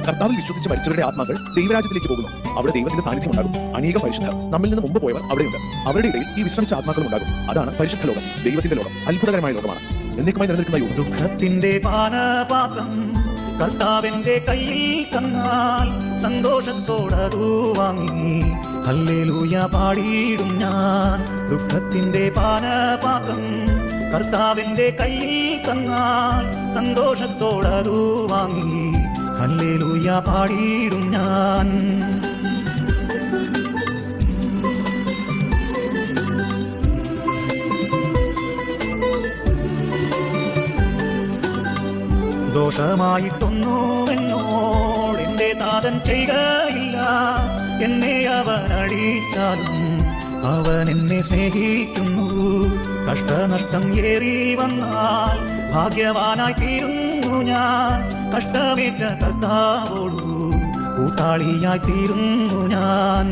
കർത്താവിൽ വിശ്വസിച്ച് മരിച്ചവരുടെ ആത്മാക്കൾ ദൈവരാജ്യത്തിലേക്ക് പോകുന്നു. അവിടെ ദൈവത്തിന്റെ സാന്നിധ്യം ഉണ്ടാകും. അനേകം പരിശുദ്ധർ നമ്മിൽ നിന്ന് മുമ്പ് പോയവർ അവിടെയുണ്ട്. അവരുടെ ഇടയിൽ ഈ വിശ്രമിച്ച ആത്മാക്കളും ഉണ്ടാകും. അതാണ് പരിശുദ്ധ ലോകം, ദൈവത്തിന്റെ ലോകം, അത്ഭുതകരമായ ലോകമാണ്, എന്നേക്കുമായി നിലനിൽക്കുന്ന യോഗം. ദുഃഖത്തിന്റെ പാനപാത്രം കർത്താവിന്റെ കയ്യിൽ തന്നാൽ സന്തോഷത്തോടതു വാങ്ങി ഹല്ലേലൂയ പാടിയിടും ഞാൻ. ദുഃഖത്തിന്റെ പാനപാത്രം കർത്താവിന്റെ കയ്യിൽ തന്നാൽ സന്തോഷത്തോടതു വാങ്ങി ഹല്ലേലൂയ പാടിയിടും ഞാൻ. ദോഷമായിട്ടൊന്നു എന്നോടെന്റെ നാഥൻ ചെയ്യുകയില്ല. എന്നെ അവൻ അടിച്ചാലും അവൻ എന്നെ സ്നേഹിക്കുന്നു. കഷ്ടനഷ്ടം ഏറി വന്നാൽ ഭാഗ്യവാനായി തീരുന്നു ഞാൻ. കഷ്ടമേറ്റ കർത്താവോടു കൂട്ടാളിയായി തീരുന്നു ഞാൻ.